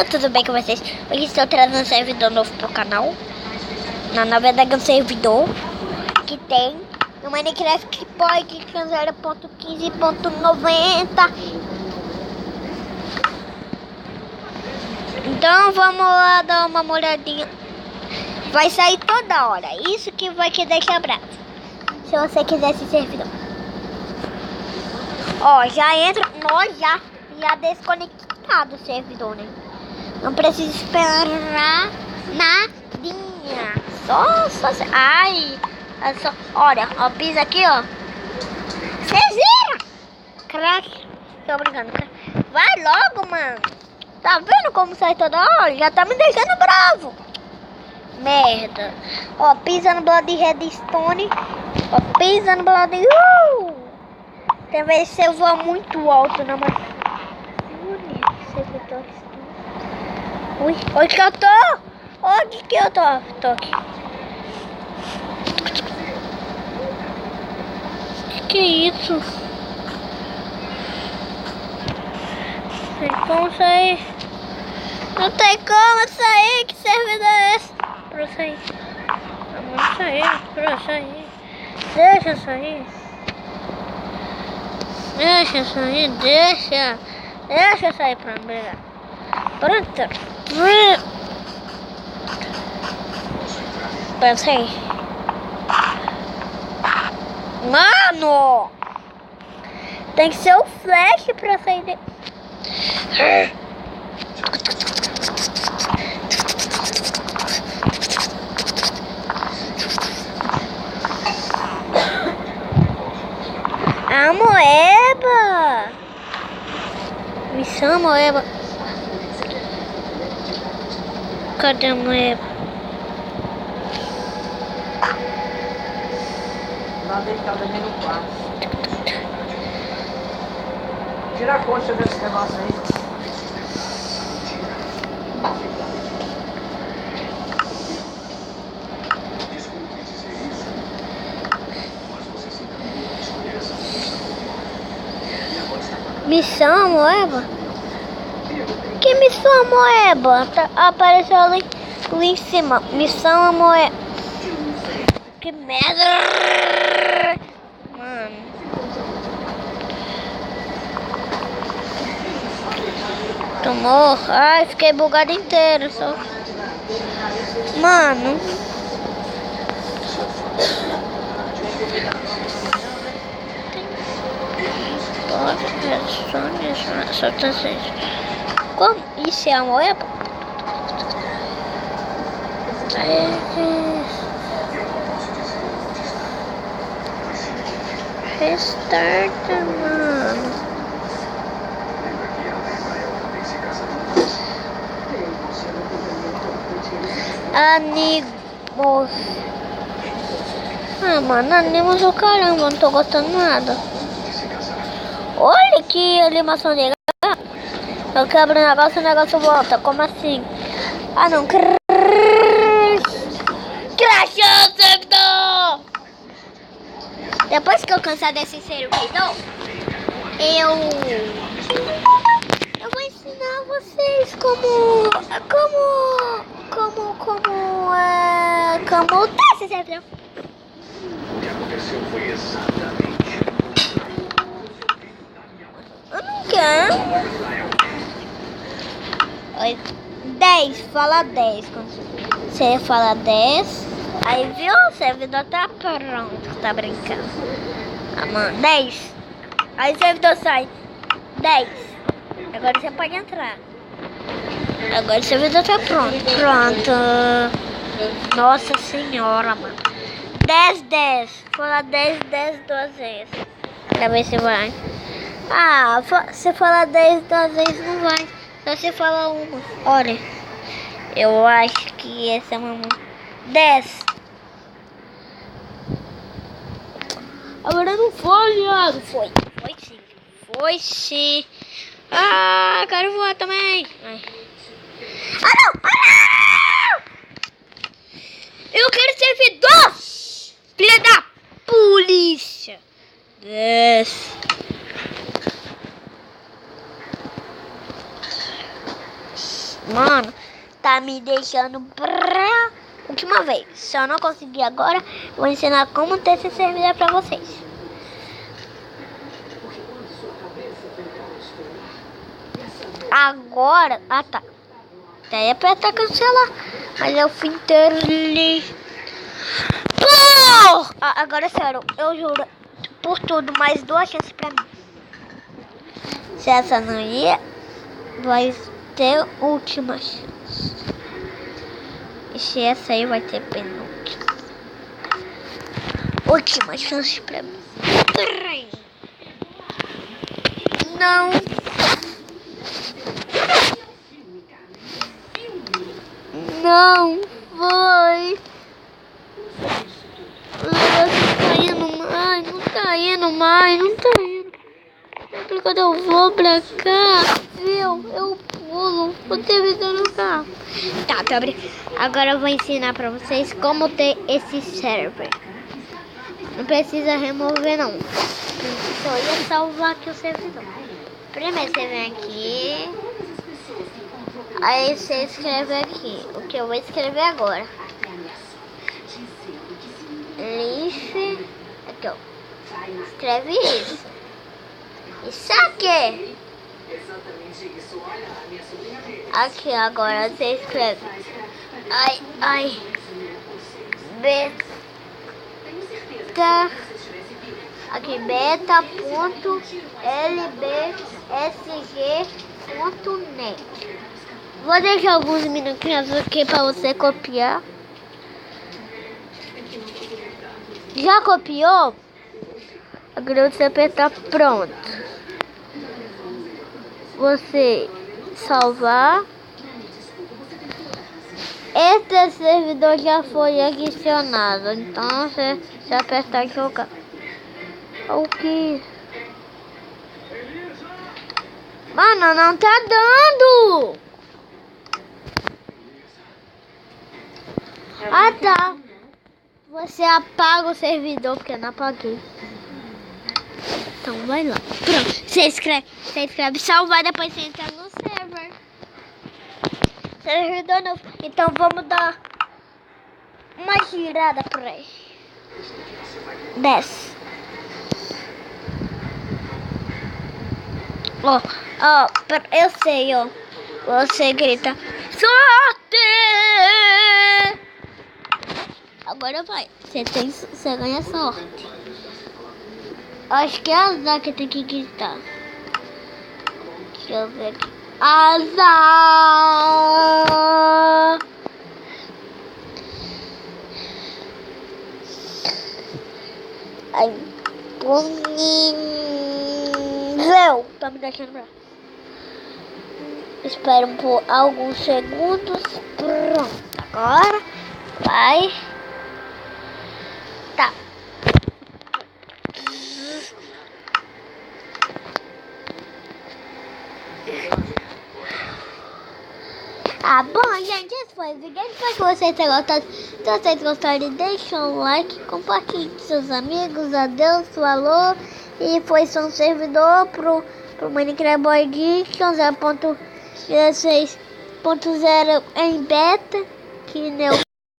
Tudo bem com vocês? Hoje estou trazendo um servidor novo pro canal. Na verdade é um servidor que tem no Minecraft Point 0.15.90. Então vamos lá dar uma olhadinha. Vai sair toda hora. Isso que vai te deixar bravo. Se você quiser esse servidor. Ó, já entra. Nós já desconectado o servidor, né? Não precisa esperar nadinha. Só. Ai. Só, olha, ó, pisa aqui, ó. Vocês viram? Crack. Tô brincando. Vai logo, mano. Tá vendo como sai toda hora? Já tá me deixando bravo. Merda. Ó, pisa no Blood Redstone. Ó, pisa no Blood. Tem vezes que eu vou muito alto, não, mas. Ui, onde que eu tô? Onde que eu tô? Tô aqui. Que isso? Tem como sair? Não tem como sair. Que servidor é esse? Pra eu sair. Vamos sair, pra eu sair. Deixa eu sair. Deixa eu sair, deixa eu sair pra brigar. Pronto. Pensei. Mano! Tem que ser o flash pra sair de... A moeba! Missão moeba. Cadê a moeba? Lá deitada ali no quarto. Tira a concha desse negócio aí. Missão moeba? Que missão moeba? Tá, apareceu ali em cima. Missão moeba. Que merda! Mano. Tomou. Ai, fiquei bugado inteiro só. Mano. Como? Isso é a moeba? Restart, mano. Animos. Ah, mano, animos do caramba, não tô gostando nada. Olha que animação legal. Eu quebro o negócio volta. Como assim? Ah, não. Crashou o servidor! Depois que eu cansar desse servidor, eu vou ensinar vocês como tá esse servidor. O que aconteceu foi exatamente. Eu não quero. Oi, 10, fala 10. Quando você fala 10, aí viu? O servidor tá pronto, tá brincando. Ah, mano, 10. Aí o servidor sai. 10. Agora você pode entrar. Agora o servidor tá pronto. Pronto. Nossa senhora, mano. 10. Fala 10 duas vezes. Pra ver se vai. Ah, se falar 10 duas vezes não vai. Só se fala uma. Olha. Eu acho que essa é uma 10. Agora não foi, viado. Foi sim. Foi sim. Ah, quero voar também. Ai. Ah, não! Eu quero servidor! Filha da polícia! Desce. Mano, tá me deixando pra última vez. Se eu não conseguir agora, vou ensinar como ter esse servidor pra vocês. Agora... Ah, tá. Até apertar cancelar. Mas eu fui inteiro. Agora, sério, eu juro por tudo, mais 2 chances pra mim. Se essa não ir, vai ter última chance. E se essa aí vai ter penúltima. Última chance pra mim. Não. Não foi. Não tá indo mais, não tá indo mais, não tá indo. Sempre quando eu vou pra cá, eu pulo o servidor no carro. Tá, tô abrindo. Agora eu vou ensinar pra vocês como ter esse server. Não precisa remover não. Só ia salvar aqui o servidor. Primeiro você vem aqui. Aí você escreve aqui. O que eu vou escrever agora. Lixo. Aqui, ó. Escreve isso. Isso aqui. Aqui agora você escreve. Ai. Beta. Aqui beta.lbsg.net. Vou deixar alguns minutinhos aqui para você copiar. Já copiou? Agora você apertar pronto. Você salvar. Este servidor já foi adicionado. Então você apertar jogar. O que? Mano, não tá dando! Ah, tá. Você apaga o servidor, porque eu não apaguei. Então vai lá. Pronto. Você escreve salvar, depois você entra no server. Servidor novo. Então vamos dar uma girada por aí. Desce. Ó, eu sei, ó. Você grita sorte! Agora vai. Você ganha sorte. Acho que é azar que tem que gritar. Deixa eu ver aqui. Azar! Ai, bonito. Tá me deixando pra... Espera por alguns segundos. Pronto. Agora vai. Tá. Ah, bom, gente, esse foi o vídeo. Espero que vocês tenham gostado. Se vocês gostarem, deixa um like, compartilhe com seus amigos. Adeus, falou. E foi só um servidor pro Minecraft Boy Edition 0.16.0 em beta. Que nem